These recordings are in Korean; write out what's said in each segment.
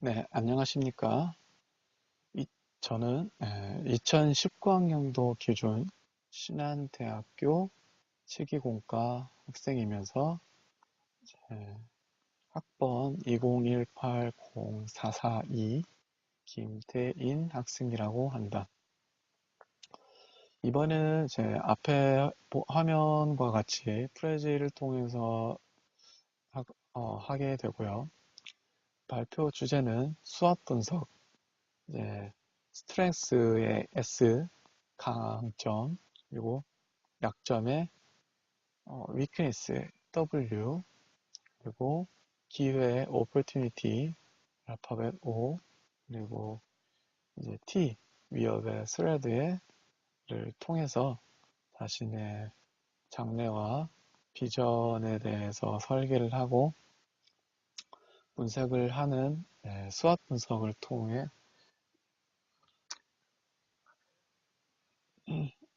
네, 안녕하십니까. 이- 저는 2019학년도 기준 신한대학교 치기공과 학생이면서 에, 학번 20180442 김태인 학생이라고 한다. 이번에는 제 앞에 화면과 같이 프레지를 통해서 하게 되고요. 발표 주제는 수학 분석, 이제 스트렝스의 S, 강점, 그리고 약점의 weakness, W, 그리고 기회의 opportunity, 알파벳 O, 그리고 이제 T, 위협의 thread를 통해서 자신의 장래와 비전에 대해서 설계를 하고 분석을 하는 수학 분석을 통해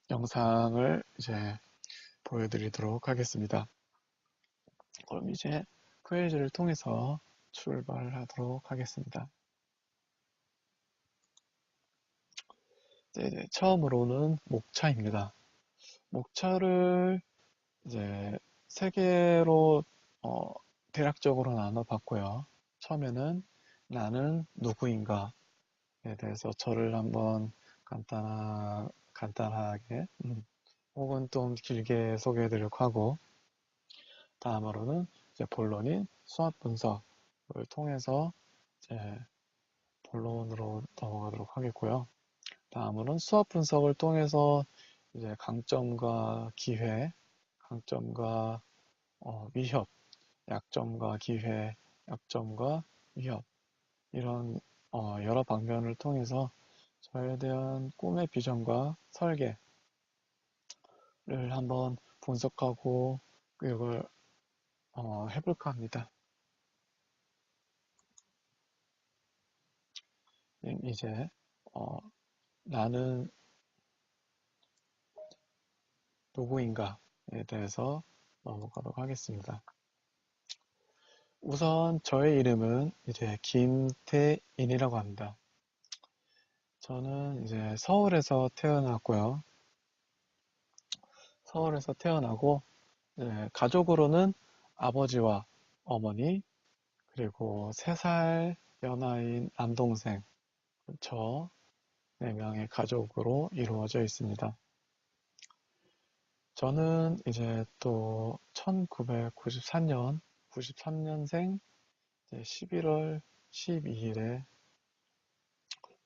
영상을 이제 보여드리도록 하겠습니다. 그럼 이제 퀴즈를 통해서 출발하도록 하겠습니다. 네, 처음으로는 목차입니다. 목차를 이제 세 개로 대략적으로 나눠봤고요. 처음에는 나는 누구인가에 대해서 저를 한번 간단하게 혹은 좀 길게 소개해드리려고 하고, 다음으로는 이제 본론인 수학 분석을 통해서 이제 본론으로 넘어가도록 하겠고요. 다음으로는 수학 분석을 통해서 이제 강점과 기회, 강점과 위협, 약점과 기회, 약점과 위협, 이런 여러 방면을 통해서 저에 대한 꿈의 비전과 설계를 한번 분석하고 이걸 해볼까 합니다. 이제 어, 나는 누구인가에 대해서 넘어가도록 하겠습니다. 우선 저의 이름은 이제 김태인이라고 합니다. 저는 이제 서울에서 태어났고요. 서울에서 태어나고 가족으로는 아버지와 어머니 그리고 3살 연하인 남동생 저 4명의 가족으로 이루어져 있습니다. 저는 이제 또 93년생 11월 12일에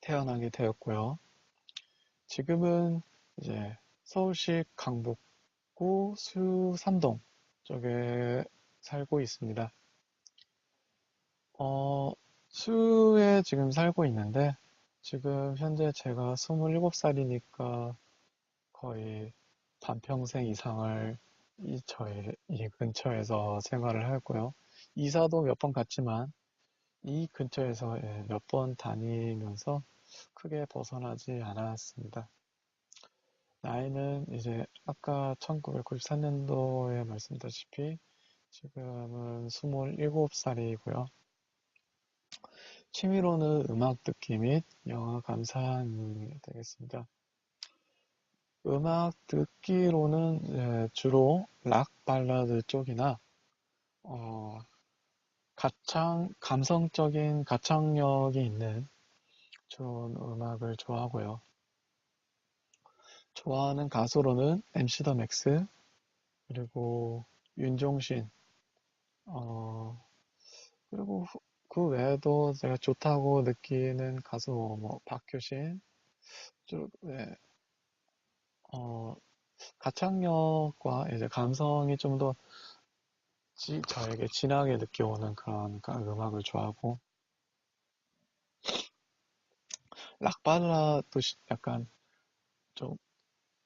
태어나게 되었고요. 지금은 이제 서울시 강북구 수삼동 쪽에 살고 있습니다. 수에 지금 살고 있는데 지금 현재 제가 27살이니까 거의 반평생 이상을 이 근처에서 생활을 하고요. 이사도 몇 번 갔지만 이 근처에서 몇 번 다니면서 크게 벗어나지 않았습니다. 나이는 이제 아까 1994년도에 말씀드렸다시피 지금은 27살이고요. 취미로는 음악 듣기 및 영화 감상이 되겠습니다. 음악 듣기로는 주로 락 발라드 쪽이나 어, 감성적인 가창력이 있는 좋은 음악을 좋아하고요. 좋아하는 가수로는 MC 더 맥스, 그리고 윤종신, 어, 그리고 그 외에도 제가 좋다고 느끼는 가수, 뭐, 박효신, 네, 어, 가창력과 이제 감성이 좀 더 저에게 진하게 느껴오는 그런 음악을 좋아하고, 락 발라도 약간 좀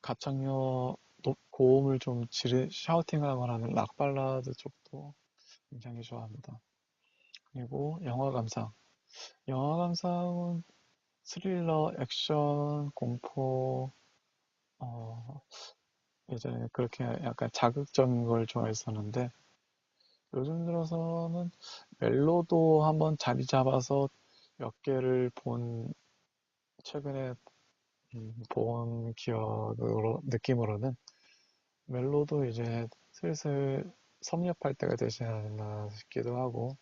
가창력, 고음을 좀 샤우팅하거나 하는 락 발라드 쪽도 굉장히 좋아합니다. 그리고 영화 감상. 영화 감상은 스릴러, 액션, 공포, 어, 예전에 그렇게 약간 자극적인 걸 좋아했었는데, 요즘 들어서는 멜로도 한번 자리 잡아서 몇 개를 최근에 본 느낌으로는 멜로도 이제 슬슬 섭렵할 때가 되지 않았나 싶기도 하고,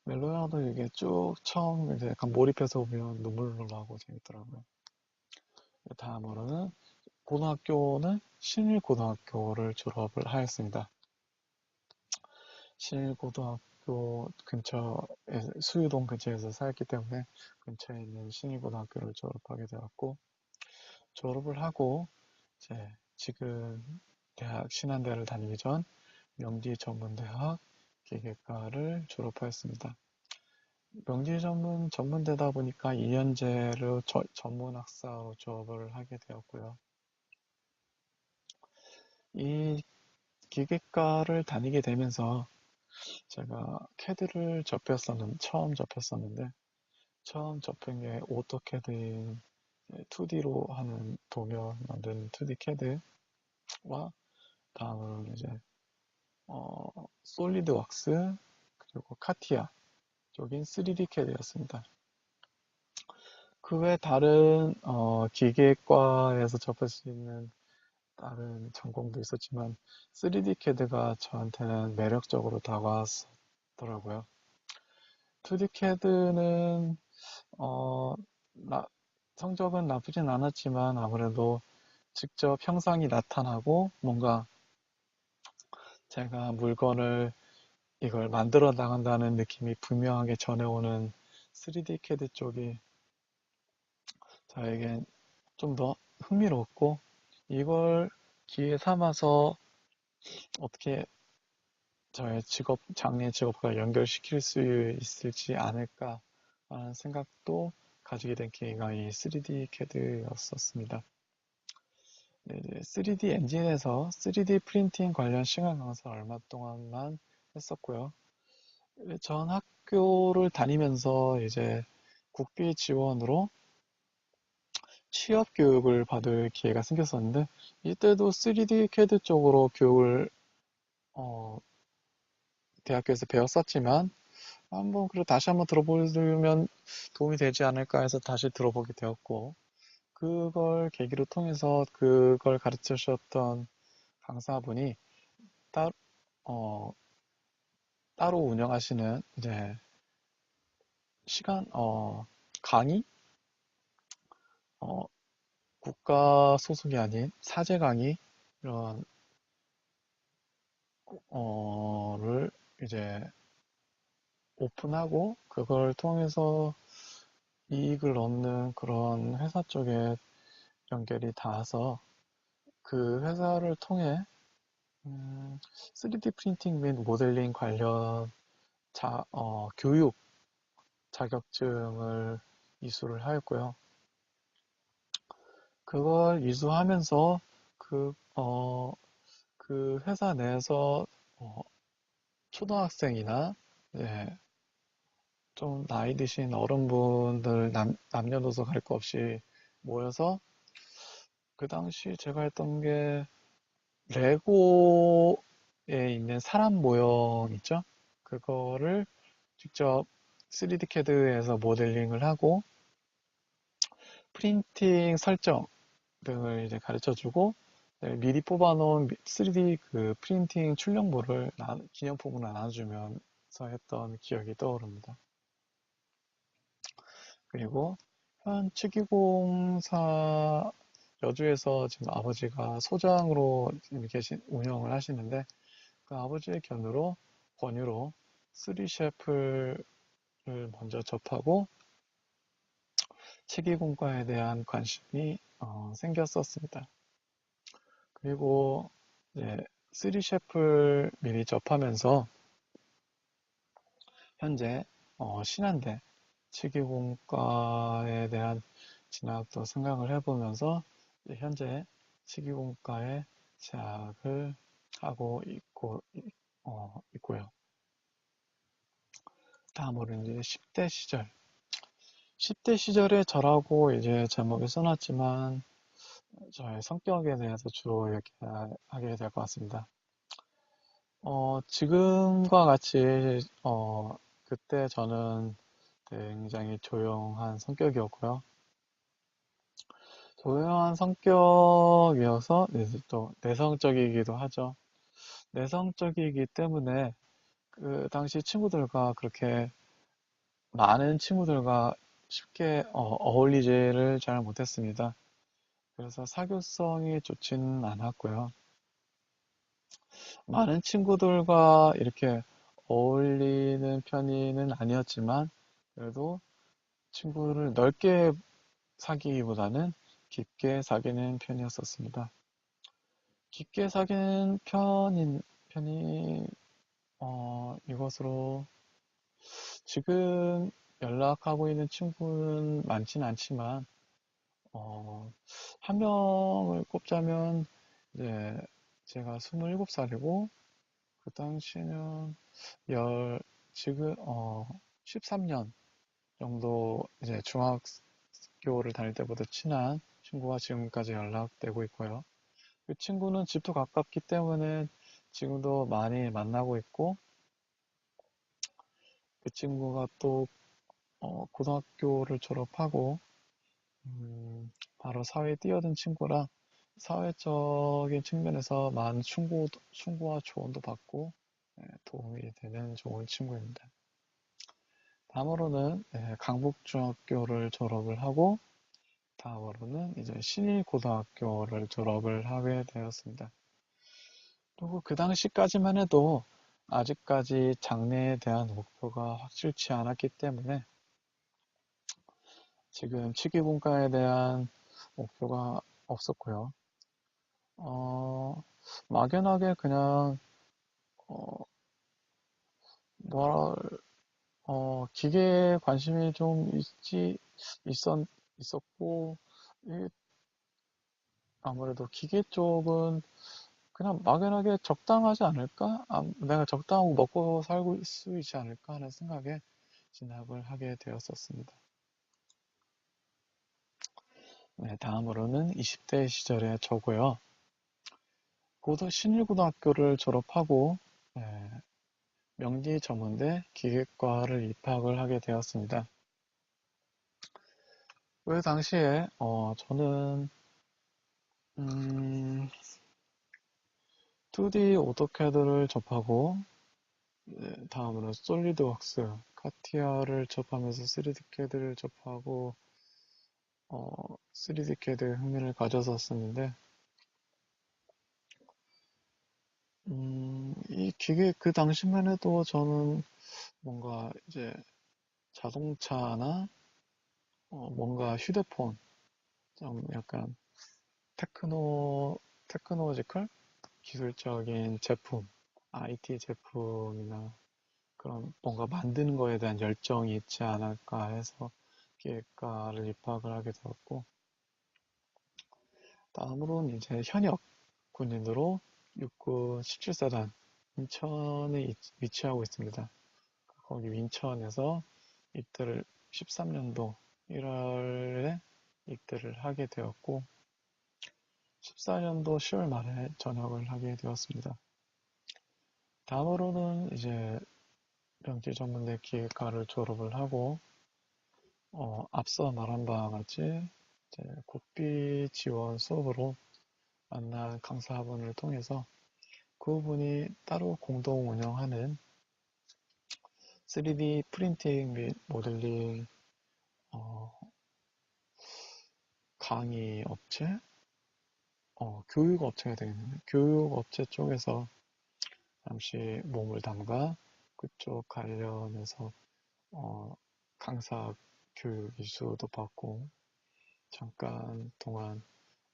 멜로야도 이게 쭉 처음 이제 약간 몰입해서 보면 눈물 나고 재밌더라고요. 다음으로는 고등학교는 신일고등학교를 졸업을 하였습니다. 신일고등학교 수유동 근처에서 살기 때문에 근처에 있는 신일고등학교를 졸업하게 되었고, 졸업을 하고 이제 지금 대학 신한대를 다니기 전 명지전문대학 기계과를 졸업하였습니다. 전문대다 보니까 2년제로 전문학사로 졸업을 하게 되었고요. 이 기계과를 다니게 되면서 제가 CAD를 처음 접했었는데, 처음 접한 게 오토캐드인 2D로 하는 도면 만드는 2D CAD와 다음으로는 이제 솔리드웍스 그리고 카티아 쪽인 3D CAD였습니다. 그 외 다른 기계과에서 접할 수 있는 다른 전공도 있었지만 3D CAD가 저한테는 매력적으로 다가왔더라고요. 2D CAD는 어, 성적은 나쁘진 않았지만 아무래도 직접 형상이 나타나고 뭔가 제가 물건을 이걸 만들어 나간다는 느낌이 분명하게 전해오는 3D CAD 쪽이 저에겐 좀 더 흥미로웠고, 이걸 기회 삼아서 어떻게 저의 장래 직업과 연결시킬 수 있을지 않을까 하는 생각도 가지게 된 계기가 이 3D CAD였었습니다. 네, 3D 엔진에서 3D 프린팅 관련 시간 강사 얼마 동안만 했었고요. 전 학교를 다니면서 이제 국비 지원으로 취업 교육을 받을 기회가 생겼었는데, 이때도 3D CAD 쪽으로 교육을 어, 대학교에서 배웠었지만 다시 한번 들어보면 도움이 되지 않을까 해서 다시 들어보게 되었고, 그걸 계기로 통해서 그걸 가르쳐 주셨던 강사분이 따, 어, 따로 운영하시는 이제 강의, 어, 국가 소속이 아닌 사제 강의 이런 를 이제 오픈하고 그걸 통해서 이익을 얻는 그런 회사 쪽에 연결이 닿아서 그 회사를 통해 3D 프린팅 및 모델링 관련 교육 자격증을 이수를 하였고요. 그걸 이수하면서 그 회사 내에서 초등학생이나 예, 좀 나이 드신 어른분들 남녀노소 갈 거 없이 모여서 그 당시 제가 했던 게 레고에 있는 사람 모형 있죠? 그거를 직접 3D CAD에서 모델링을 하고 프린팅 설정 등을 이제 가르쳐 주고 미리 뽑아놓은 3D 그 프린팅 출력물을 기념품으로 나눠주면서 했던 기억이 떠오릅니다. 그리고 현 측기공사 여주에서 지금 아버지가 소장으로 지금 운영을 하시는데 그 아버지의 견으로 권유로 3D 셰프를 먼저 접하고 치기공과에 대한 관심이 생겼었습니다. 그리고 이제 3D 셰프를 미리 접하면서 현재 신한대 치기공과에 대한 진학도 생각을 해보면서 현재 치기공과에 재학을 하고 있고요. 다음으로 이제 10대 시절. 10대 시절에 저라고 이제 제목에 써놨지만 저의 성격에 대해서 주로 얘기하게 될 것 같습니다. 지금과 같이 그때 저는 굉장히 조용한 성격이었고요. 조용한 성격이어서 이제 또 내성적이기도 하죠. 내성적이기 때문에 그 당시 친구들과 그렇게 많은 친구들과 쉽게 어울리지를 잘 못했습니다. 그래서 사교성이 좋지는 않았고요. 많은 친구들과 이렇게 어울리는 편의는 아니었지만 그래도 친구를 넓게 사귀기보다는 깊게 사귀는 편이었었습니다. 깊게 사귀는 편이 이것으로 지금 연락하고 있는 친구는 많진 않지만 어, 한 명을 꼽자면 이제 제가 27살이고 그 당시는 열 지금 13년 정도 이제 중학교를 다닐 때부터 친한 친구가 지금까지 연락되고 있고요. 그 친구는 집도 가깝기 때문에 지금도 많이 만나고 있고 그 친구가 또 고등학교를 졸업하고 바로 사회에 뛰어든 친구라 사회적인 측면에서 많은 충고와 조언도 받고 도움이 되는 좋은 친구입니다. 다음으로는 강북중학교를 졸업을 하고 다음으로는 이제 신일고등학교를 졸업을 하게 되었습니다. 그리고 그 당시까지만 해도 아직까지 장래에 대한 목표가 확실치 않았기 때문에 지금 치기분과에 대한 목표가 없었고요. 어, 막연하게 그냥 어, 뭐랄 기계에 관심이 좀 있었, 있었고 아무래도 기계 쪽은 그냥 막연하게 적당하지 않을까? 내가 적당하고 먹고 살고 수 있지 않을까 하는 생각에 진학을 하게 되었었습니다. 네, 다음으로는 20대 시절의 저고요. 신일고등학교를 졸업하고 네, 명지전문대 기계과를 입학을 하게 되었습니다. 그 당시에 저는 음, 2D 오토캐드를 접하고 다음으로 솔리드웍스, 카티아를 접하면서 3D 캐드를 접하고 3D 캐드에 흥미를 가졌었는데 이 기계 그 당시만 해도 저는 뭔가 이제 자동차나 뭔가 휴대폰 좀 약간 테크노지컬 기술적인 제품, IT 제품이나 그런 뭔가 만드는 거에 대한 열정이 있지 않을까 해서 기획과를 입학을 하게 되었고 다음으로는 이제 현역 군인으로 육군 17사단 인천에 위치하고 있습니다. 거기 인천에서 입대를 13년도 1월에 입대를 하게 되었고 14년도 10월 말에 전역을 하게 되었습니다. 다음으로는 이제 명지전문대 기획과를 졸업을 하고 앞서 말한 바와 같이 이제 국비 지원 수업으로 만난 강사분을 통해서 그분이 따로 공동 운영하는 3D 프린팅 및 모델링 어, 강의 업체, 교육 업체가 되겠네요. 교육 업체 쪽에서 잠시 몸을 담가 그쪽 관련해서 어, 강사 교육 이수도 받고 잠깐 동안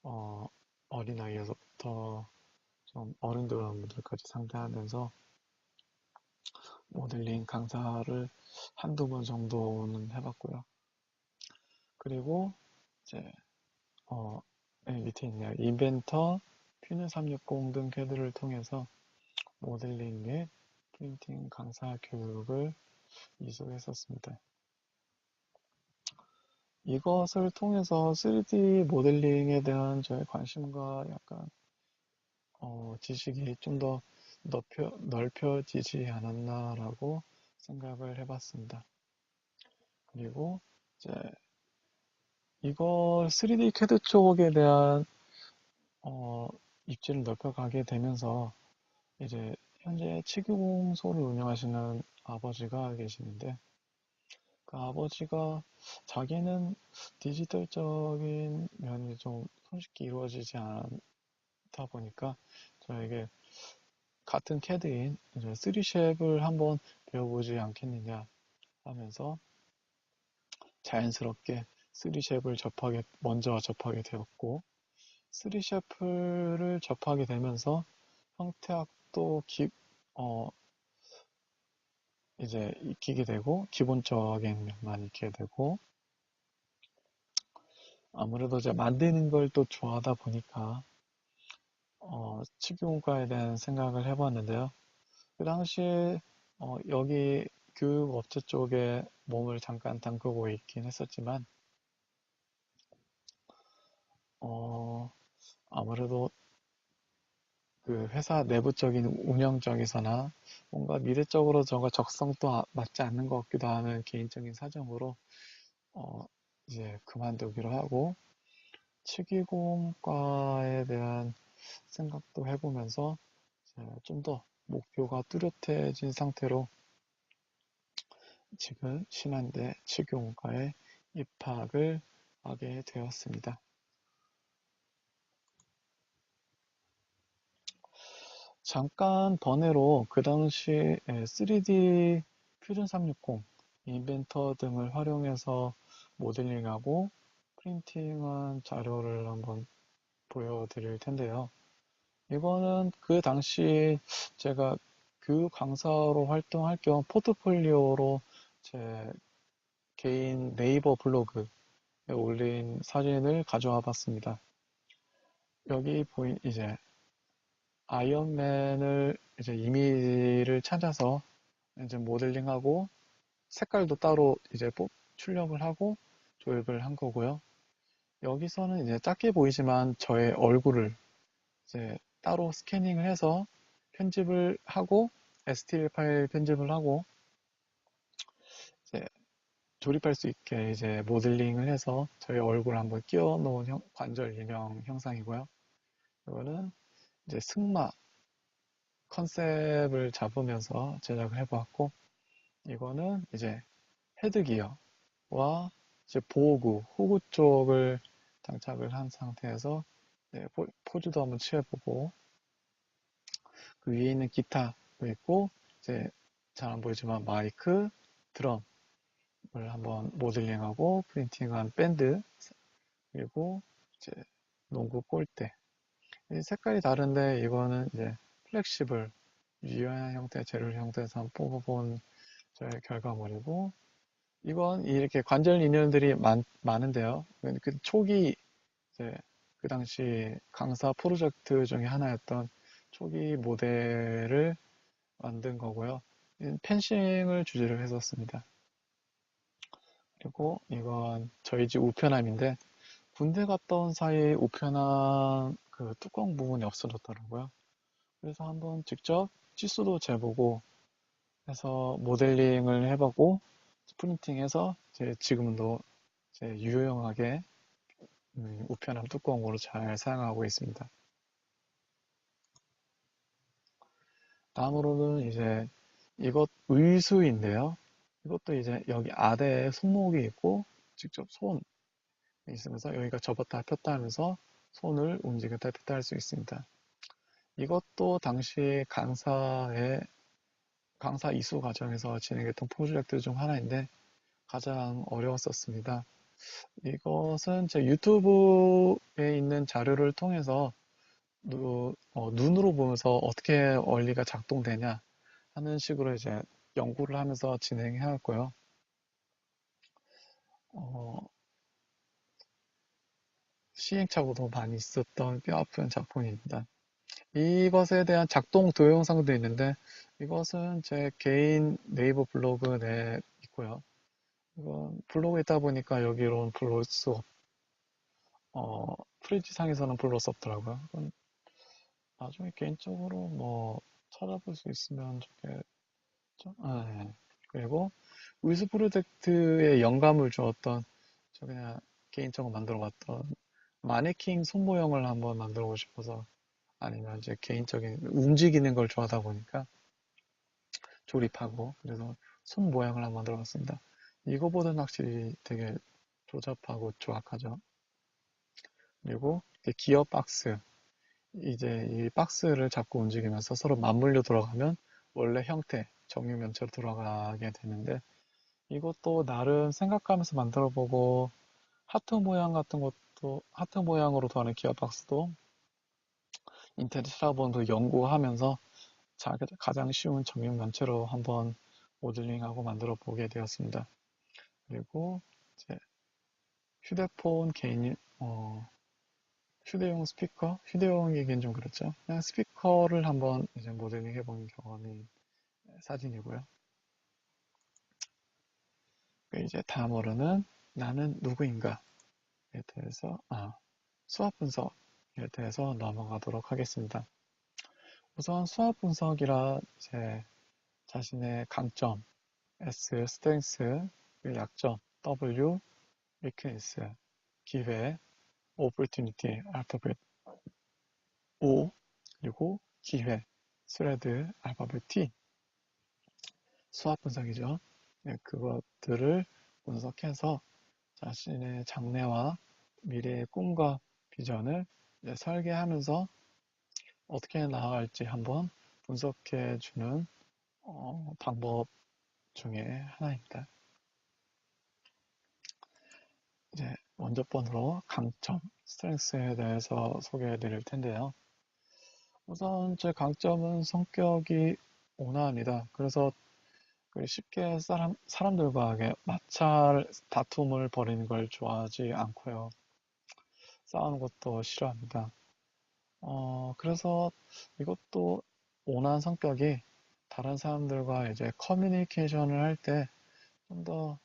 어, 어린아이에서부터 좀 어른들까지 상대하면서 모델링 강사를 한두 번 정도는 해봤고요. 그리고 이제 밑에 있네요. 인벤터, 퓨는 360 등 캐드를 통해서 모델링 및 프린팅 강사 교육을 이수했었습니다. 이것을 통해서 3D 모델링에 대한 저의 관심과 약간 지식이 좀 더 넓혀지지 않았나라고 생각을 해봤습니다. 그리고 이제 이거 3D CAD 쪽에 대한 어, 입지를 넓혀가게 되면서 이제 현재 치교공소를 운영하시는 아버지가 계시는데 그 아버지가 자기는 디지털적인 면이 좀 손쉽게 이루어지지 않다 보니까 저에게 같은 캐드인 이제 3샵을 한번 배워보지 않겠느냐 하면서 자연스럽게 3샵을 먼저 접하게 되었고 3샵을 접하게 되면서 형태학도 어, 이제 익히게 되고 기본적인 면만 익히게 되고 아무래도 이제 만드는 걸 또 좋아하다 보니까 치교과에 대한 생각을 해봤는데요. 그 당시에 여기 교육업체 쪽에 몸을 잠깐 담그고 있긴 했었지만 어, 아무래도 그 회사 내부적인 운영적에서나 뭔가 미래적으로 저가 적성도 맞지 않는 것 같기도 하는 개인적인 사정으로 어, 이제 그만두기로 하고 치기공과에 대한 생각도 해보면서 좀 더 목표가 뚜렷해진 상태로 지금 신한대 치교공과에 입학을 하게 되었습니다. 잠깐 번외로 그 당시 3D 퓨전 360, 인벤터 등을 활용해서 모델링하고 프린팅한 자료를 한번 보여드릴 텐데요. 이거는 그 당시 제가 교육 강사로 활동할 겸 포트폴리오로 제 개인 네이버 블로그에 올린 사진을 가져와 봤습니다. 여기 보인 이제 아이언맨을 이제 이미지를 찾아서 이제 모델링하고 색깔도 따로 이제 출력을 하고 조립을 한 거고요. 여기서는 이제 작게 보이지만 저의 얼굴을 이제 따로 스캐닝을 해서 편집을 하고 STL 파일 편집을 하고 이제 조립할 수 있게 이제 모델링을 해서 저희 얼굴을 한번 끼워 놓은 관절 인형 형상이고요. 이거는 이제 승마 컨셉을 잡으면서 제작을 해보았고 이거는 이제 헤드기어와 이제 보호구, 호구 쪽을 장착을 한 상태에서 포즈도 한번 취해보고 그 위에 있는 기타도 있고 이제 잘 안 보이지만 마이크, 드럼을 한번 모델링하고 프린팅한 밴드 그리고 이제 농구 골대 색깔이 다른데 이거는 이제 플렉시블 유연한 형태, 재료를 형태에서 한번 뽑아본 저의 결과물이고 이건 이렇게 관절 인연들이 많은데요. 그 초기 이제 그 당시 강사 프로젝트 중에 하나였던 초기 모델을 만든 거고요. 펜싱을 주제로 했었습니다. 그리고 이건 저희 집 우편함인데 군대 갔다 온 사이에 우편함 그 뚜껑 부분이 없어졌더라고요. 그래서 한번 직접 치수도 재보고 해서 모델링을 해보고 프린팅해서 지금도 유용하게 우편함 뚜껑으로 잘 사용하고 있습니다. 다음으로는 이제 이것 의수인데요. 이것도 이제 여기 아래에 손목이 있고 직접 손이 있으면서 여기가 접었다 폈다 하면서 손을 움직였다 폈다 할 수 있습니다. 이것도 당시 강사 이수 과정에서 진행했던 프로젝트 중 하나인데 가장 어려웠었습니다. 이것은 제 유튜브에 있는 자료를 통해서 눈으로 보면서 어떻게 원리가 작동되냐 하는 식으로 이제 연구를 하면서 진행해왔고요. 어, 시행착오도 많이 있었던 뼈아픈 작품입니다. 이것에 대한 작동 동영상도 있는데 이것은 제 개인 네이버 블로그 내에 있고요. 이건 블로그에 있다 보니까 여기로는 불러올 수 프리지상에서는 불러올 수 없더라고요. 이건 나중에 개인적으로 뭐 찾아볼 수 있으면 좋겠죠? 네. 그리고 위스 프로젝트에 영감을 주었던 저 그냥 개인적으로 만들어 봤던 마네킹 손모형을 한번 만들어 보고 싶어서 아니면 이제 개인적인 움직이는 걸 좋아하다 보니까 조립하고 그래서 손 모양을 한번 만들어 봤습니다. 이거보다는 확실히 되게 조잡하고 조악하죠. 그리고 기어 박스 이제 이 박스를 잡고 움직이면서 서로 맞물려 돌아가면 원래 형태 정육면체로 돌아가게 되는데 이것도 나름 생각하면서 만들어 보고 하트 모양 같은 것도 하트 모양으로 도하는 기어 박스도 인테리어 시라본도 연구하면서 가장 쉬운 정육 면체로 한번 모델링하고 만들어 보게 되었습니다. 그리고 이제 휴대폰 개인 휴대용 스피커? 휴대용이긴 좀 그렇죠. 그냥 스피커를 한번 이제 모델링 해본 경험이 사진이고요. 이제 다음으로는 나는 누구인가에 대해서 수학 분석에 대해서 넘어가도록 하겠습니다. 우선 수학 분석이라 이제 자신의 강점 S, 스트렝스, 약점 W, 위크니스, 기회, 오퍼튜니티, 알파벳 O, 그리고 기회, 스레드, 알파벳 T 수학 분석이죠. 네, 그것들을 분석해서 자신의 장래와 미래의 꿈과 비전을 설계하면서 어떻게 나아갈지 한번 분석해 주는 방법 중에 하나입니다. 이제 먼저 번으로 강점, 스트렝스에 대해서 소개해 드릴 텐데요. 우선 제 강점은 성격이 온화합니다. 그래서 쉽게 사람들과 다툼을 벌이는 걸 좋아하지 않고요. 싸우는 것도 싫어합니다. 그래서 이것도 온화한 성격이 다른 사람들과 이제 커뮤니케이션을 할 때 좀 더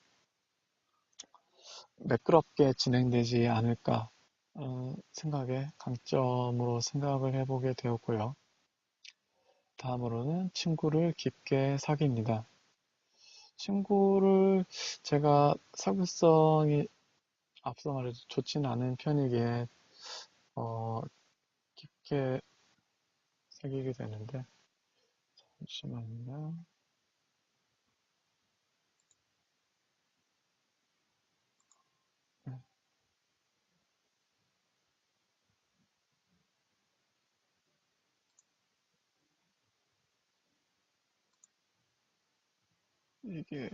매끄럽게 진행되지 않을까 생각에 강점으로 생각을 해보게 되었고요. 다음으로는 친구를 깊게 사귀입니다. 친구를 제가 사교성이 앞서 말해도 좋지는 않은 편이기에 깊게 사귀게 되는데 잠시만요. 네, 이게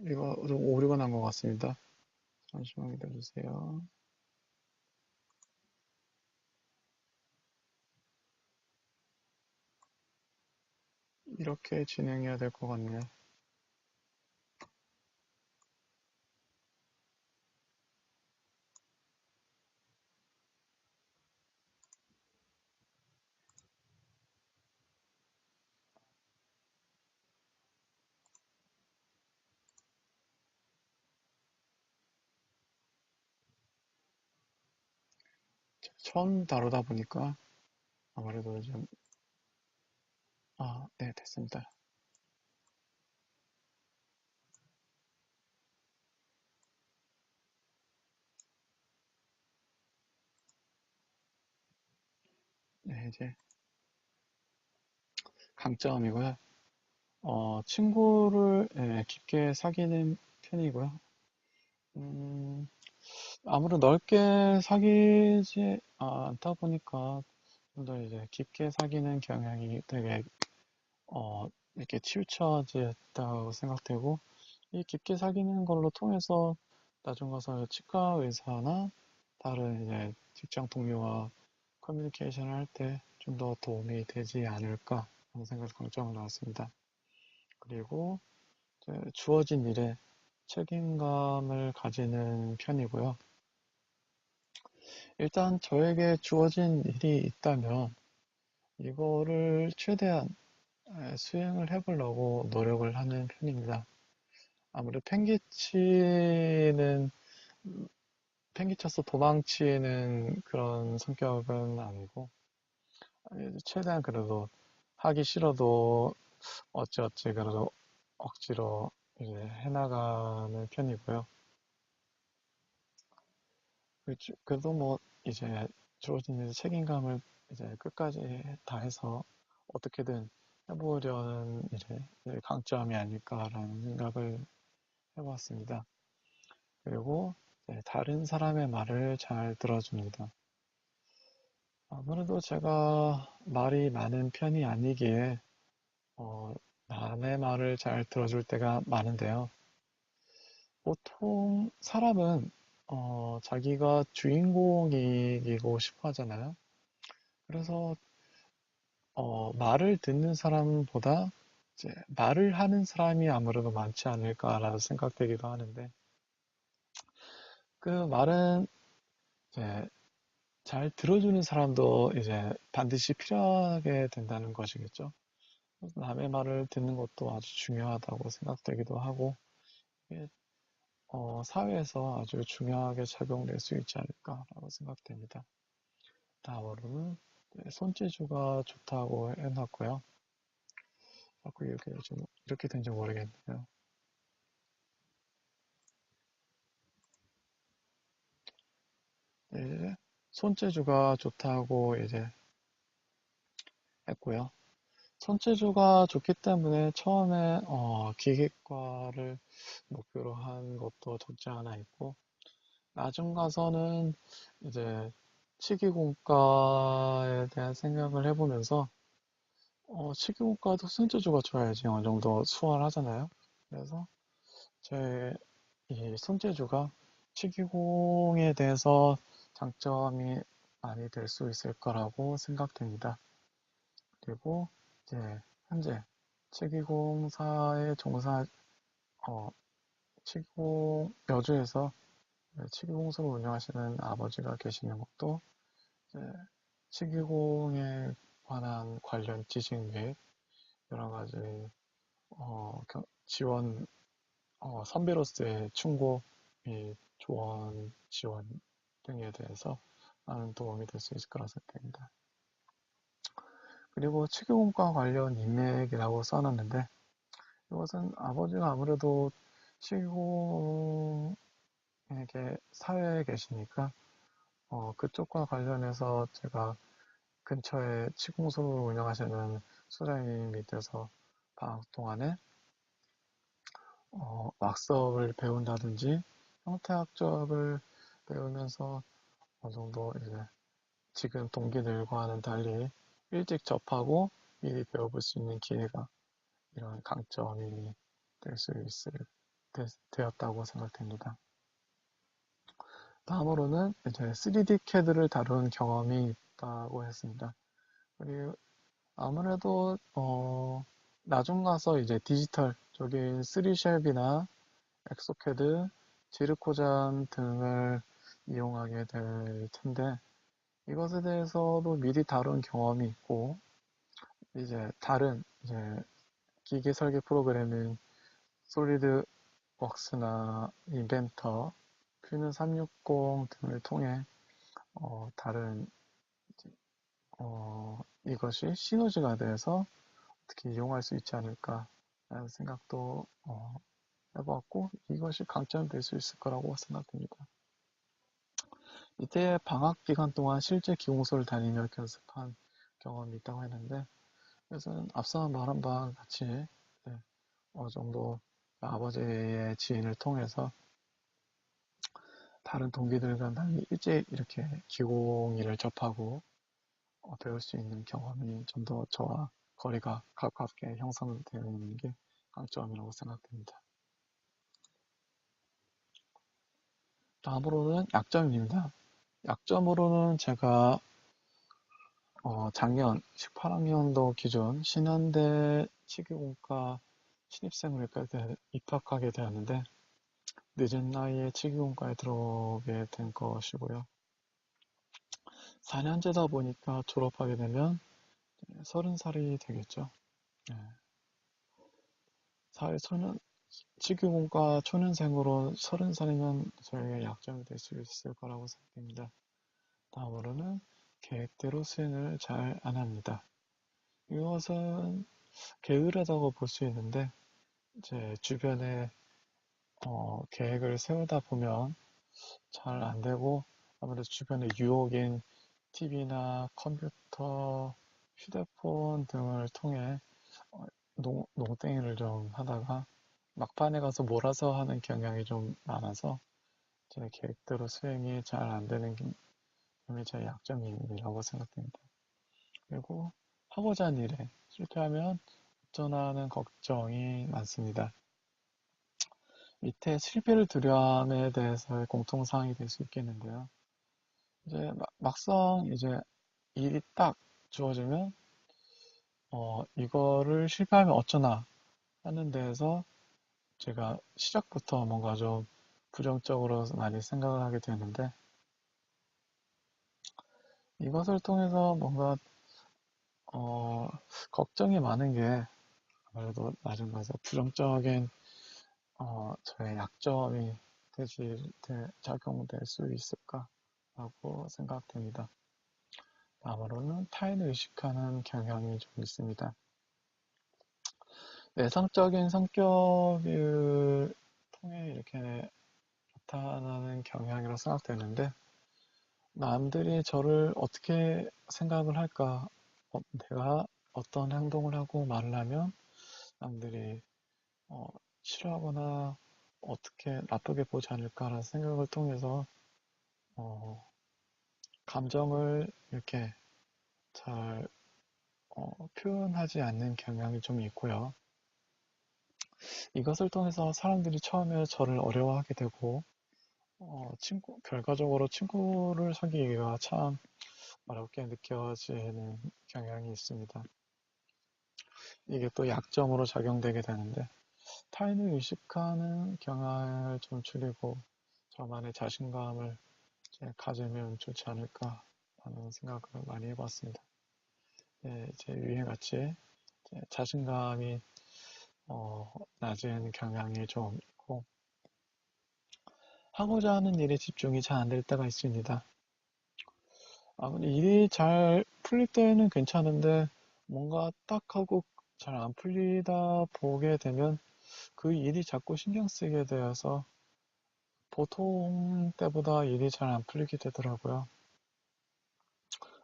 이거 좀 오류가 난 것 같습니다. 잠시만 기다려주세요. 이렇게 진행해야 될 것 같네요. 처음 다루다 보니까 아무래도 좀, 네, 됐습니다. 네, 이제 강점이고요. 친구를 깊게 사귀는 편이고요. 음, 아무래도 넓게 사귀지 않다 보니까 좀 더 이제 깊게 사귀는 경향이 되게 이렇게 치우쳐졌다고 생각되고 이 깊게 사귀는 걸로 통해서 나중 가서 치과 의사나 다른 이제 직장 동료와 커뮤니케이션을 할 때 좀 더 도움이 되지 않을까 하는 생각을 강점으로 나왔습니다. 그리고 주어진 일에 책임감을 가지는 편이고요. 일단 저에게 주어진 일이 있다면 이거를 최대한 수행을 해보려고 노력을 하는 편입니다. 아무래도 팽개쳐서 도망치는 그런 성격은 아니고, 최대한 그래도 하기 싫어도 어찌어찌 그래도 억지로 이제 해나가는 편이고요. 그래도 뭐 이제 주어진 이제 책임감을 이제 끝까지 다해서 어떻게든 해보려는 이제 강점이 아닐까라는 생각을 해보았습니다. 그리고 다른 사람의 말을 잘 들어줍니다. 아무래도 제가 말이 많은 편이 아니기에 어, 남의 말을 잘 들어줄 때가 많은데요. 보통 사람은 자기가 주인공이고 싶어 하잖아요. 그래서 말을 듣는 사람보다 이제 말을 하는 사람이 아무래도 많지 않을까라는 생각되기도 하는데 그 말은 이제 잘 들어주는 사람도 이제 반드시 필요하게 된다는 것이겠죠. 남의 말을 듣는 것도 아주 중요하다고 생각되기도 하고 이게 사회에서 아주 중요하게 작용될 수 있지 않을까라고 생각됩니다. 다음으로는 손재주가 좋다고 해놨고요. 자꾸 이렇게 된지 모르겠네요. 네, 손재주가 좋다고 이제 했고요. 손재주가 좋기 때문에 처음에 기계과를 목표로 한 것도 적지 않아 있고 나중 가서는 이제 치기공과에 대한 생각을 해보면서 치기공과도 손재주가 좋아야지 어느 정도 수월하잖아요. 그래서 제 이 손재주가 치기공에 대해서 장점이 많이 될 수 있을 거라고 생각됩니다. 그리고 이제 현재 치기공사에 어, 치기공 여주에서 치기공사를 운영하시는 아버지가 계시는 것도 이제 치기공에 관한 관련 지식 및 여러 가지 지원 선배로서의 충고 및 조언, 지원 등에 대해서 많은 도움이 될 수 있을 거라 생각됩니다. 그리고 치료공과 관련 인맥이라고 써놨는데 이것은 아버지가 아무래도 치료공에게 사회에 계시니까 그쪽과 관련해서 제가 근처에 치공소를 운영하시는 수장님 밑에서 방학 동안에 왁스업을 배운다든지 형태학적을 배우면서 어느 정도 이제 지금 동기들과는 달리 일찍 접하고 미리 배워볼 수 있는 기회가 이런 강점이 될 수 되었다고 생각됩니다. 다음으로는 이제 3D CAD를 다룬 경험이 있다고 했습니다. 그리고 아무래도 나중 가서 이제 디지털 쪽인 3쉘이나 엑소캐드, 지르코잠 등을 이용하게 될 텐데 이것에 대해서도 미리 다룬 경험이 있고 이제 다른 이제 기계 설계 프로그램인 솔리드 웍스나 인벤터, 퓨는 360 등을 통해 다른 이것이 시너지가 돼서 어떻게 이용할 수 있지 않을까라는 생각도 해보았고 이것이 강점이 될 수 있을 거라고 생각됩니다. 이때 방학 기간 동안 실제 기공소를 다니며 연습한 경험이 있다고 했는데 그래서 앞서 말한 바와 같이 어느 정도 아버지의 지인을 통해서 다른 동기들과 달리 일찍 이렇게 기공일을 접하고 배울 수 있는 경험이 좀 더 저와 거리가 가깝게 형성되어 있는 게 강점이라고 생각됩니다. 다음으로는 약점입니다. 약점으로는 제가 작년 18학년도 기준 신현대 치기공과 신입생으로 입학하게 되었는데 늦은 나이에 치기공과에 들어오게 된 것이고요. 4년제다 보니까 졸업하게 되면 30살이 되겠죠. 네. 사회 초년, 치교공과 초년생으로 30살이면 저에게 약점이 될 수 있을 거라고 생각됩니다. 다음으로는 계획대로 수행을 잘 안 합니다. 이것은 게으르다고 볼 수 있는데, 제 주변에 계획을 세우다 보면 잘 안 되고, 아무래도 주변에 유혹인 TV나 컴퓨터, 휴대폰 등을 통해 농땡이를 좀 하다가 막판에 가서 몰아서 하는 경향이 좀 많아서 제 계획대로 수행이 잘 안 되는 점이 제 약점이라고 생각됩니다. 그리고 하고자 하는 일에 실패하면 어쩌나는 걱정이 많습니다. 밑에 실패를 두려움에 대해서의 공통사항이 될 수 있겠는데요. 이제 막상 이제 일이 딱 주어지면 이거를 실패하면 어쩌나 하는 데에서 제가 시작부터 뭔가 좀 부정적으로 많이 생각을 하게 되는데 이것을 통해서 뭔가 걱정이 많은 게 아무래도 나중 가서 부정적인 저의 약점이 작용될 수 있을까라고 생각됩니다. 다음으로는 타인을 의식하는 경향이 좀 있습니다. 내성적인 성격을 통해 이렇게 나타나는 경향이라고 생각되는데 남들이 저를 어떻게 생각을 할까? 내가 어떤 행동을 하고 말을 하면 남들이 어, 싫어하거나 어떻게 나쁘게 보지 않을까라는 생각을 통해서 어, 감정을 이렇게 잘 표현하지 않는 경향이 좀 있고요. 이것을 통해서 사람들이 처음에 저를 어려워하게 되고 결과적으로 친구를 사귀기가 참 어렵게 느껴지는 경향이 있습니다. 이게 또 약점으로 작용되게 되는데 타인을 의식하는 경향을 좀 줄이고 저만의 자신감을 이제 가지면 좋지 않을까 하는 생각을 많이 해봤습니다. 제 유행같이 자신감이 낮은 경향이 좀 있고 하고자 하는 일에 집중이 잘 안 될 때가 있습니다. 근데 일이 잘 풀릴 때는 괜찮은데 뭔가 딱 하고 잘 안 풀리다 보게 되면 그 일이 자꾸 신경 쓰이게 되어서 보통 때보다 일이 잘 안 풀리게 되더라고요.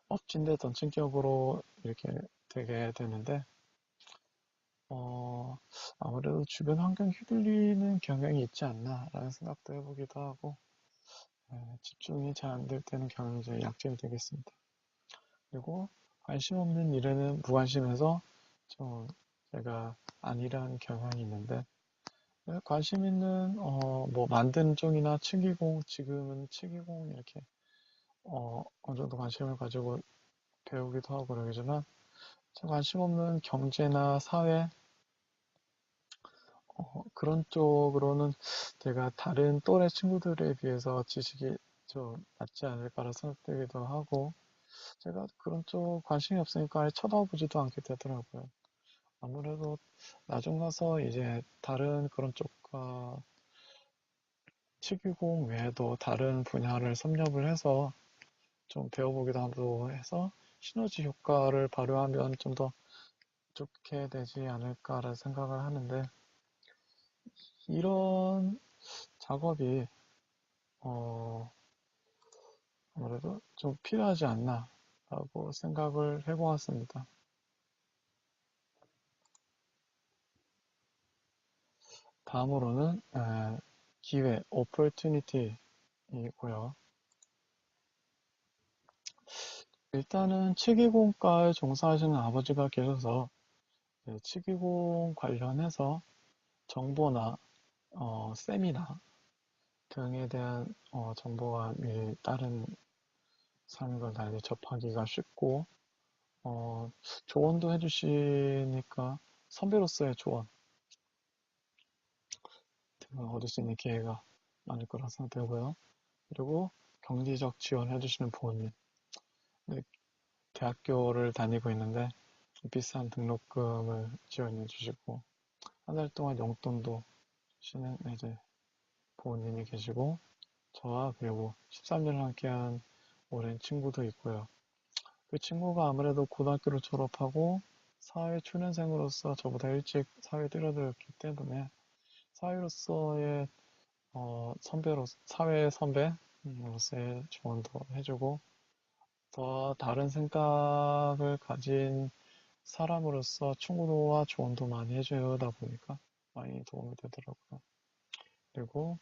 엎친 데 던친 격으로 이렇게 되게 되는데 어, 아무래도 주변 환경 휘둘리는 경향이 있지 않나라는 생각도 해보기도 하고 집중이 잘 안 될 때는 경향이 제 약점이 되겠습니다. 그리고 관심 없는 일에는 무관심해서 좀 제가 안일한 경향이 있는데 관심 있는 뭐 만드는 쪽이나 치기공 지금은 치기공 이렇게 어느 정도 관심을 가지고 배우기도 하고 그러지만 관심 없는 경제나 사회 그런 쪽으로는 제가 다른 또래 친구들에 비해서 지식이 좀 낮지 않을까라 생각되기도 하고 제가 그런 쪽 관심이 없으니까 아예 쳐다보지도 않게 되더라고요. 아무래도 나중 가서 이제 다른 그런 쪽과 치기공 외에도 다른 분야를 섭렵을 해서 좀 배워보기도 하고 해서 시너지 효과를 발휘하면 좀 더 좋게 되지 않을까라는 생각을 하는데 이런 작업이 어, 아무래도 좀 필요하지 않나 라고 생각을 해보았습니다. 다음으로는 기회, opportunity이고요. 일단은 치기공과에 종사하시는 아버지가 계셔서 치기공 관련해서 정보나 세미나 등에 대한 정보가 미리 다른 사람과 달리 접하기가 쉽고 조언도 해주시니까 선배로서의 조언 등을 얻을 수 있는 기회가 많을 거라 생각되고요. 그리고 경제적 지원을 해주시는 부모님 네, 대학교를 다니고 있는데 비싼 등록금을 지원해 주시고 한 달 동안 용돈도 주시는 이제 부모님이 계시고 저와 그리고 13년을 함께한 오랜 친구도 있고요. 그 친구가 아무래도 고등학교를 졸업하고 사회 초년생으로서 저보다 일찍 사회에 뛰어들었기 때문에 사회로서의 사회 선배로서의 조언도 해주고 더 다른 생각을 가진 사람으로서 충고와 조언도 많이 해주다 보니까 많이 도움이 되더라고요. 그리고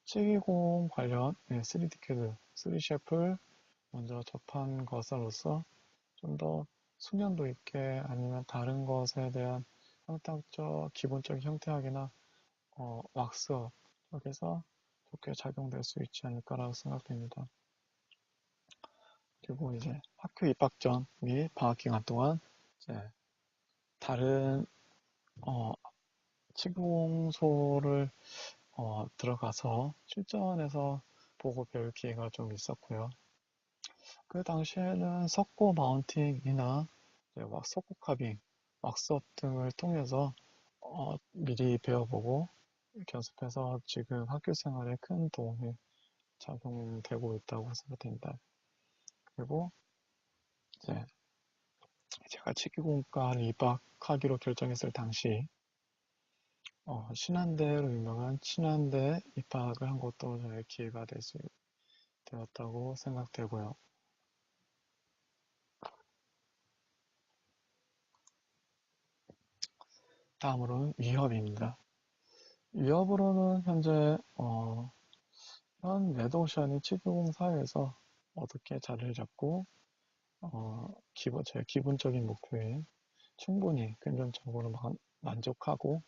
치기공 관련 3D CAD, 3D 셰프를 먼저 접한 것으로서 좀 더 숙련도 있게 아니면 다른 것에 대한 형태적, 기본적인 형태학이나 왁스업 쪽에서 좋게 작용될 수 있지 않을까라고 생각됩니다. 그리고 이제 학교 입학 전 및 방학 기간 동안 이제 다른 어, 치공소를 들어가서 실전에서 보고 배울 기회가 좀 있었고요. 그 당시에는 석고 마운팅이나 석고 카빙, 왁스업 등을 통해서 미리 배워보고 연습해서 지금 학교 생활에 큰 도움이 작용되고 있다고 생각됩니다. 그리고 이제 제가 치기공과를 입학하기로 결정했을 당시 신한대로 유명한 친한대에 입학을 한 것도 저의 기회가 되었다고 생각되고요. 다음으로는 위협입니다. 위협으로는 현재 현 레드오션이 치기공 사회에서 어떻게 자리를 잡고 제 기본적인 목표에 충분히 금전적으로 만족하고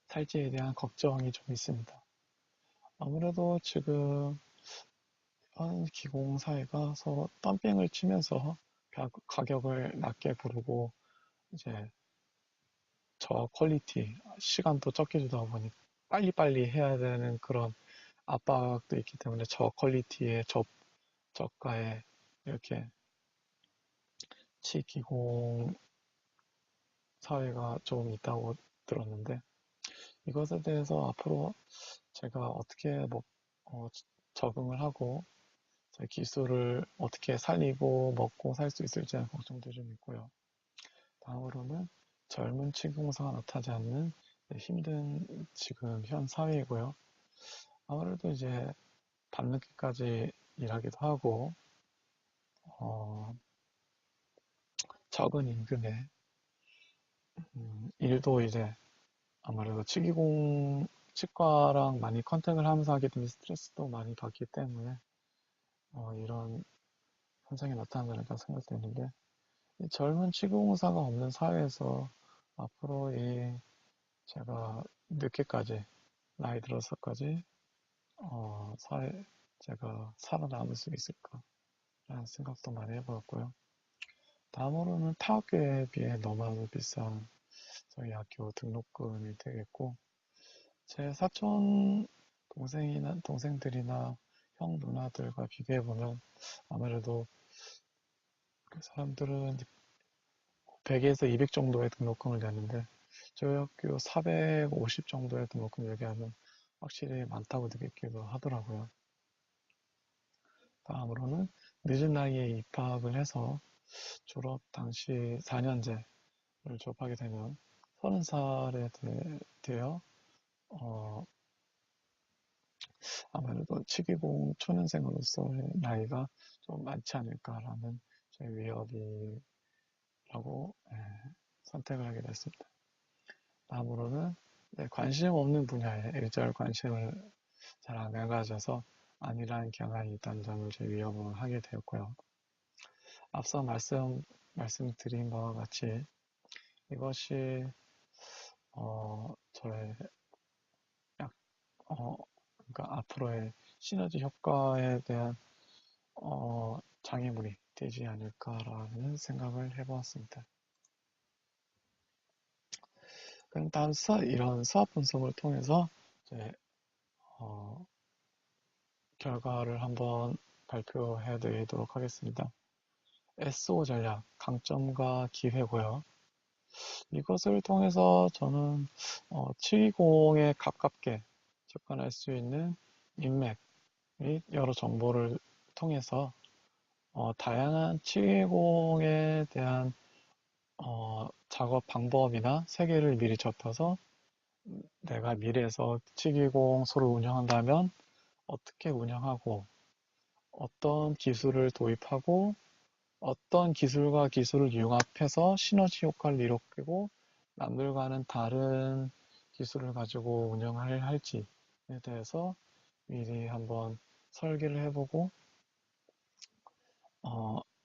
살지에 대한 걱정이 좀 있습니다. 아무래도 지금 현 기공사회가 서로 덤핑을 치면서 가격을 낮게 부르고 이제 저퀄리티, 시간도 적게 주다 보니 빨리빨리 해야 되는 그런 압박도 있기 때문에 저퀄리티의 저가에 이렇게 치기공 사회가 좀 있다고 들었는데 이것에 대해서 앞으로 제가 어떻게 어, 적응을 하고 제 기술을 어떻게 살리고 먹고 살 수 있을지 하는 걱정도 좀 있고요. 다음으로는 젊은 층공사가 나타나지 않는 힘든 지금 현 사회이고요. 아무래도 이제 밤늦게까지 일하기도 하고 어, 적은 임금에 일도 이제 아무래도 치과랑 많이 컨택을 하면서 하게 되면 스트레스도 많이 받기 때문에 이런 현상이 나타나지 않을까 생각되는데 이 젊은 치과의사가 없는 사회에서 앞으로 제가 늦게까지 나이 들어서까지 사회 제가 살아남을 수 있을까라는 생각도 많이 해보았고요. 다음으로는 타 학교에 비해 너무나도 비싼 저희 학교 등록금이 되겠고 제 사촌 동생들이나 형 누나들과 비교해 보면 아무래도 그 사람들은 100에서 200 정도의 등록금을 내는데 저희 학교 450 정도의 등록금 얘기하면 확실히 많다고 느끼기도 하더라고요. 다음으로는 늦은 나이에 입학을 해서 졸업 당시 4년제를 졸업하게 되면 30살에 되어 어, 아무래도 치기공 초년생으로서의 나이가 좀 많지 않을까라는 제 위협이라고 선택을 하게 됐습니다. 다음으로는 관심 없는 분야에 일절 관심을 잘 안 가져서 안일한 경향이 있다는 점을 제 위협을 하게 되었고요. 앞서 말씀드린 바와 같이 이것이 저의 약, 그러니까 앞으로의 시너지 효과에 대한 장애물이 되지 않을까라는 생각을 해보았습니다. 그럼 다음 이런 수학 분석을 통해서 이제, 어, 결과를 한번 발표해 드리도록 하겠습니다. SO 전략, 강점과 기회고요. 이것을 통해서 저는 720에 가깝게 접근할 수 있는 인맥 및 여러 정보를 통해서 다양한 720에 대한 작업 방법이나 세계를 미리 접해서 내가 미래에서 720소를 운영한다면 어떻게 운영하고 어떤 기술을 도입하고 어떤 기술과 기술을 융합해서 시너지 효과를 이루고 남들과는 다른 기술을 가지고 운영을 할지에 대해서 미리 한번 설계를 해보고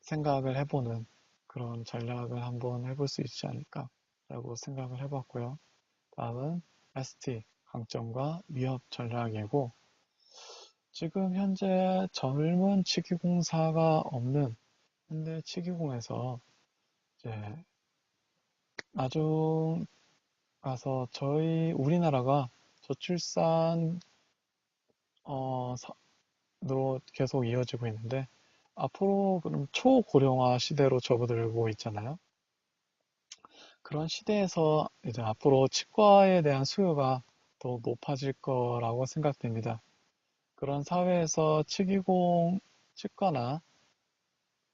생각을 해보는 그런 전략을 한번 해볼 수 있지 않을까라고 생각을 해봤고요. 다음은 ST 강점과 위협 전략이고 지금 현재 젊은 치기공사가 없는 현대 치기공에서 이제 나중 가서 저희 우리나라가 저출산으로 계속 이어지고 있는데 앞으로 그럼 초고령화 시대로 접어들고 있잖아요. 그런 시대에서 이제 앞으로 치과에 대한 수요가 더 높아질 거라고 생각됩니다. 그런 사회에서 치과나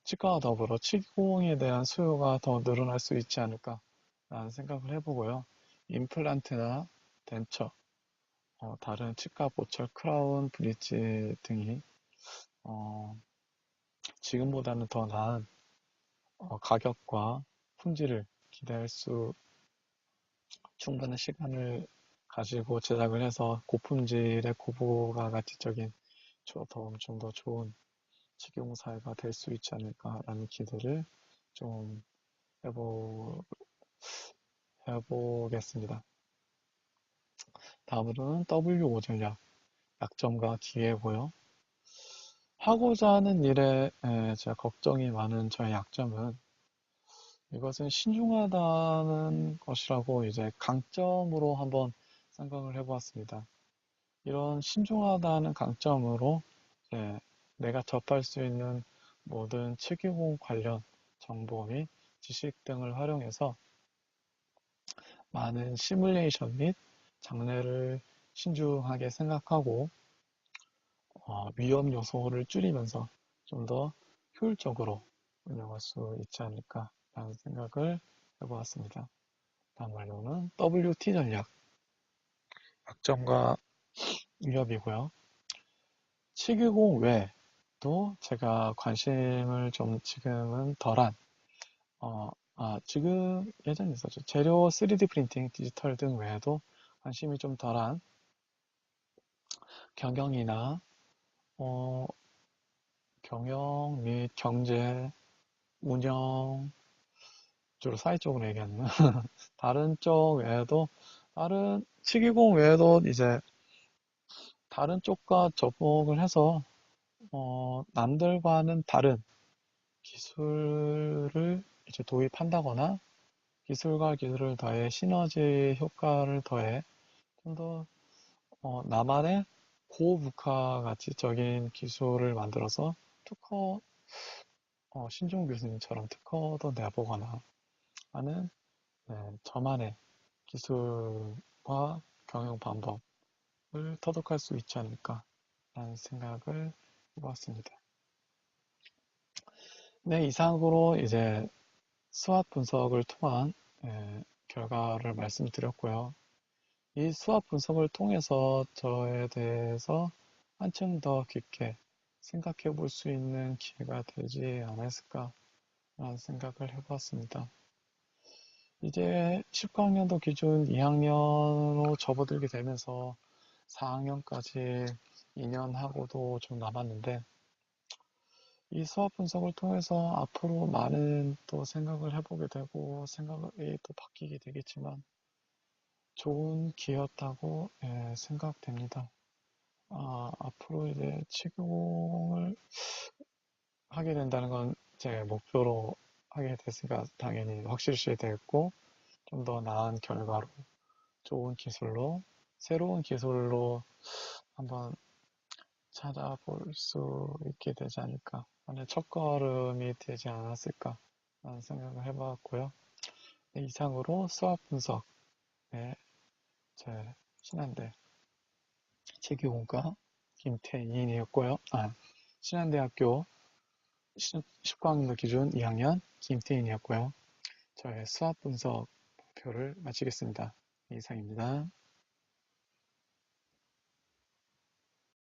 치과와 더불어 치기공에 대한 수요가 더 늘어날 수 있지 않을까라는 생각을 해보고요. 임플란트나 덴처, 다른 치과 보철, 크라운, 브릿지 등이 어, 지금보다는 더 나은 가격과 품질을 기대할 수 충분한 시간을 가지고 제작을 해서 고품질의 고부가가치적인 좀 더 좋은 직용사회가 될 수 있지 않을까라는 기대를 좀 해보겠습니다. 다음으로는 W5 전략, 약점과 기회고요. 하고자 하는 일에 제가 걱정이 많은 저의 약점은 이것은 신중하다는 것이라고 이제 강점으로 한번 생각을 해보았습니다. 이런 신중하다는 강점으로 이제 내가 접할 수 있는 모든 치기공 관련 정보 및 지식 등을 활용해서 많은 시뮬레이션 및 장래를 신중하게 생각하고 위험 요소를 줄이면서 좀 더 효율적으로 운영할 수 있지 않을까라는 생각을 해보았습니다. 다음 말로는 WT 전략, 약점과 위협이고요. 치규공 외에도 제가 관심을 좀 지금은 덜한, 지금 예전에 있었죠. 재료 3D 프린팅, 디지털 등 외에도 관심이 좀 덜한 경영이나 어, 경영 및 경제, 운영, 주로 사회 쪽으로 얘기하는 다른 쪽 외에도 다른 치기공 외에도 이제 다른 쪽과 접목을 해서 남들과는 다른 기술을 이제 도입한다거나 기술과 기술을 더해 시너지 효과를 더해 좀 더 나만의 고부가 가치적인 기술을 만들어서 특허 신종 교수님처럼 특허도 내보거나 하는 저만의 기술과 경영 방법을 터득할 수 있지 않을까라는 생각을 해보았습니다. 네, 이상으로 이제 수학 분석을 통한 결과를 말씀드렸고요. 이 수학 분석을 통해서 저에 대해서 한층 더 깊게 생각해 볼 수 있는 기회가 되지 않았을까라는 생각을 해보았습니다. 이제 19학년도 기준 2학년으로 접어들게 되면서 4학년까지 2년 하고도 좀 남았는데 이 수학 분석을 통해서 앞으로 많은 또 생각을 해보게 되고 생각이 또 바뀌게 되겠지만 좋은 기회였다고 생각됩니다. 앞으로 이제 치공을 하게 된다는 건 제 목표로 하게 됐으니까 당연히 확실시 되겠고 좀 더 나은 결과로 좋은 기술로 새로운 기술로 한번 찾아볼 수 있게 되지 않을까. 만약 첫걸음이 되지 않았을까 라는 생각을 해봤고요. 네, 이상으로 수학 분석의 제 신한대 재규공과 김태인이었고요. 신한대학교 10과학년도 기준 2학년 김태인이었고요. 저의 수학 분석 발표를 마치겠습니다. 이상입니다.